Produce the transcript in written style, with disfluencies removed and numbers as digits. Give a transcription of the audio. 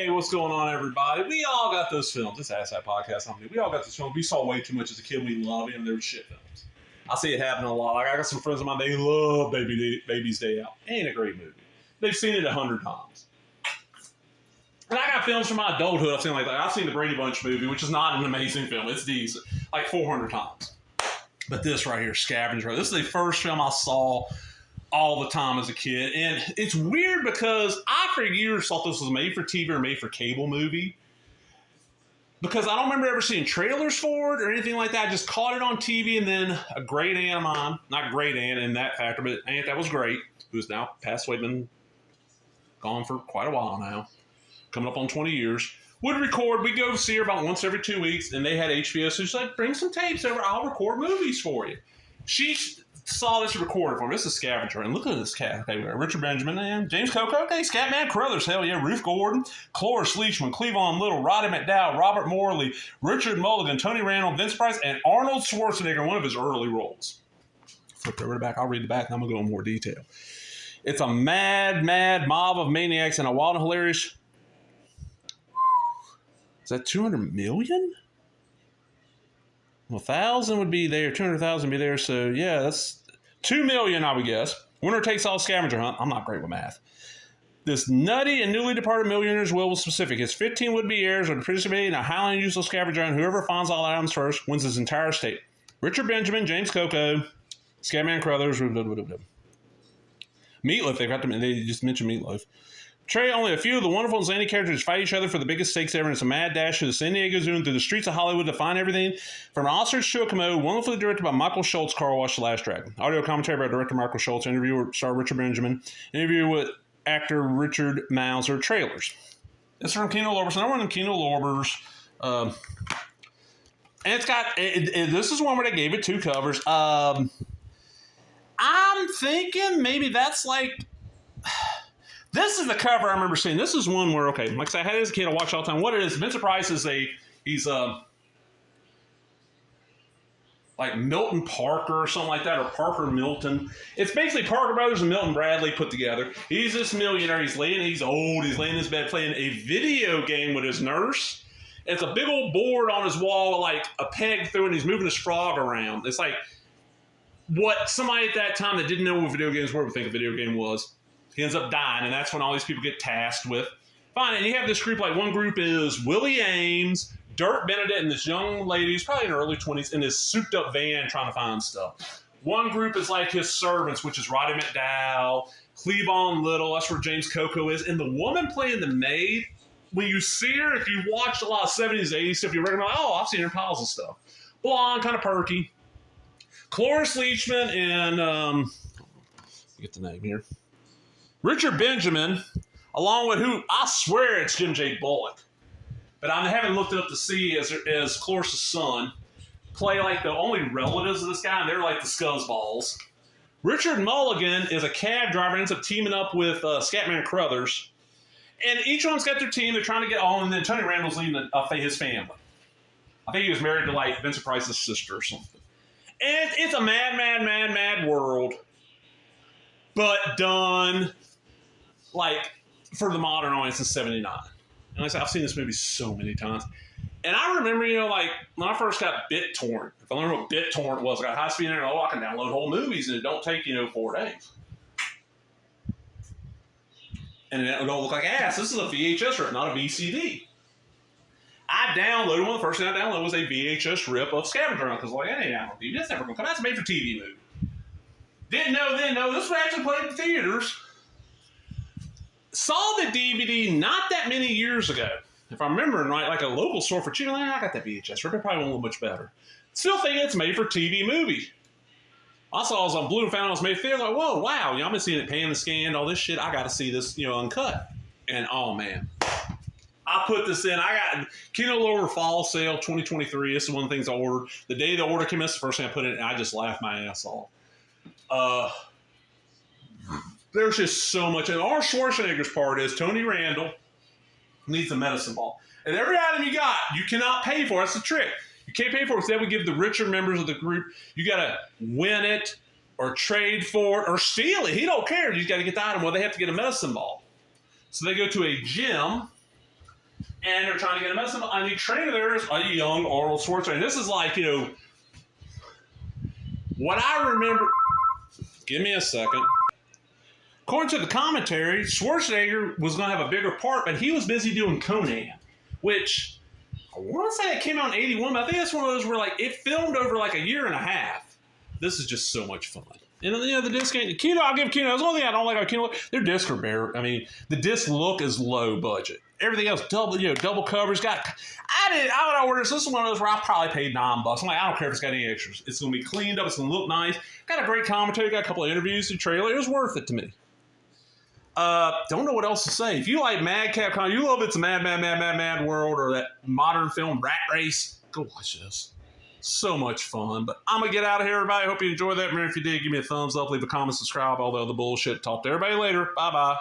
Hey, what's going on, everybody? We all got those films. This Ass Hat Podcast. We all got those films. We saw way too much as a kid. We love them. They're shit films. I see it happen a lot. Like, I got some friends of mine. They love Baby's Day Out. Ain't a great movie. They've seen it 100 times. And I got films from my adulthood. I've seen I've seen the Brady Bunch movie, which is not an amazing film. It's decent, like 400 times. But this right here, Scavenger. This is the first film I saw all the time as a kid. And it's weird because I, for years, thought this was a made-for-TV or made-for-cable movie. Because I don't remember ever seeing trailers for it or anything like that. I just caught it on TV, and then a great aunt of mine, not great aunt in that factor, but aunt that was great, who's now passed away, been gone for quite a while now, coming up on 20 years, would record. We'd go see her about once every 2 weeks, and they had HBO, so she's like, bring some tapes over, I'll record movies for you. She saw this recorded for me. This is Scavenger, and look at this cat. Okay, Richard Benjamin, and James Coco, okay, Scatman Crothers, hell yeah, Ruth Gordon, Cloris Leachman, Cleavon Little, Roddy McDowell, Robert Morley, Richard Mulligan, Tony Randall, Vince Price, and Arnold Schwarzenegger, one of his early roles. Flip over the back. I'll read the back, and I'm going to go in more detail. It's a mad mob of maniacs and a wild and hilarious... Is that 200 million? 1,000 would be there, 200,000 would be there, so yeah, that's 2 million, I would guess. Winner takes all scavenger hunt. I'm not great with math. This nutty and newly departed millionaire's will was specific. His 15 would-be heirs are participating in a highly unusual scavenger hunt. Whoever finds all items first wins his entire estate. Richard Benjamin, James Coco, Scatman Crothers, Meatloaf. They just mentioned Meatloaf. Portray only a few of the wonderful and zany characters fight each other for the biggest stakes ever, and it's a mad dash through the San Diego Zoo and through the streets of Hollywood to find everything from an ostrich to a commode. Wonderfully directed by Michael Schultz, Car Wash, The Last Dragon. Audio commentary by director Michael Schultz. Interview with star Richard Benjamin. Interview with actor Richard Mauser. Trailers. It's from Kino Lorber's. Another one of Kino Lorber's. And it's got... this is one where they gave it 2 covers. I'm thinking maybe that's like... This is the cover I remember seeing. This is one where, okay, like I said, I had it as a kid, I watched all the time. What it is, Vincent Price is he's like Milton Parker or something like that, or Parker Milton. It's basically Parker Brothers and Milton Bradley put together. He's this millionaire, he's old, he's laying in his bed playing a video game with his nurse. It's a big old board on his wall with like a peg through it, and he's moving his frog around. It's like what somebody at that time that didn't know what video games were would think a video game was. He ends up dying, and that's when all these people get tasked with. Fine, and you have this group, like one group is Willie Ames, Dirk Benedict, and this young lady who's probably in her early 20s in this souped-up van trying to find stuff. One group is like his servants, which is Roddy McDowell, Cleavon Little, that's where James Coco is, and the woman playing the maid, when you see her, if you watched a lot of 70s, 80s stuff, you recognize, oh, I've seen her in piles of stuff. Blonde, kind of perky. Cloris Leachman and, get the name here. Richard Benjamin, along with who, I swear it's Jim J. Bullock, but I haven't looked it up to see as Cloris' son, play like the only relatives of this guy, and they're like the scuzzballs. Richard Mulligan is a cab driver, ends up teaming up with Scatman Crothers, and each one's got their team, they're trying to get on, and then Tony Randall's leading his family. I think he was married to like Vincent Price's sister or something. And it's a mad world, but done... like, for the modern audience in 79. And like I said, I've seen this movie so many times. And I remember, like, when I first got BitTorrent, if I learned what BitTorrent was, I got high-speed internet, I can download whole movies, and it don't take, 4 days. And it don't look like ass. This is a VHS rip, not a VCD. I downloaded, one of the first things I downloaded was a VHS rip of Scavenger Hunt, because, like, that ain't out on DVD. That's never going to come out. It's a made-for-TV movie. Didn't know, this was actually played in theaters. Saw the DVD not that many years ago. If I'm remembering right, like a local store for cheap, I got that VHS. It probably won't look much better. Still think it's made for TV movie. I saw it was on Blue and found it was made for theater. Like, whoa, wow. I've been seeing it pan and scanned, all this shit. I got to see this, uncut. And oh man, I put this in. I got Kino Lorber Fall Sale 2023. This is one of the things I ordered. The day the order came in, it's the first thing I put in, and I just laughed my ass off. There's just so much. And our Schwarzenegger's part is Tony Randall needs a medicine ball. And every item you got, you cannot pay for. That's the trick. You can't pay for it. Instead, we give the richer members of the group, you got to win it or trade for it or steal it. He don't care. You got to get the item. Well, they have to get a medicine ball. So they go to a gym and they're trying to get him medicine. And the trainer there is a young Arnold Schwarzenegger. This is like, what I remember. Give me a second. According to the commentary, Schwarzenegger was going to have a bigger part, but he was busy doing Conan, which I want to say it came out in 81, but I think that's one of those where, like, it filmed over, like, a year and a half. This is just so much fun. And, the disc ain't... Kino, I'll give Kino... That's one thing I don't like about Kino. Their discs are bare. I mean, the disc look is low budget. Everything else, double covers. I would order this. This is one of those where I probably paid $9. I'm like, I don't care if it's got any extras. It's going to be cleaned up. It's going to look nice. Got a great commentary. Got a couple of interviews, the trailer. It was worth it to me. Don't know what else to say. If you like Madcap Con, you love It's a Mad World or that modern film Rat Race, go watch this. So much fun. But I'm going to get out of here, everybody. Hope you enjoyed that. Remember, if you did, give me a thumbs up, leave a comment, subscribe, all the other bullshit. Talk to everybody later. Bye-bye.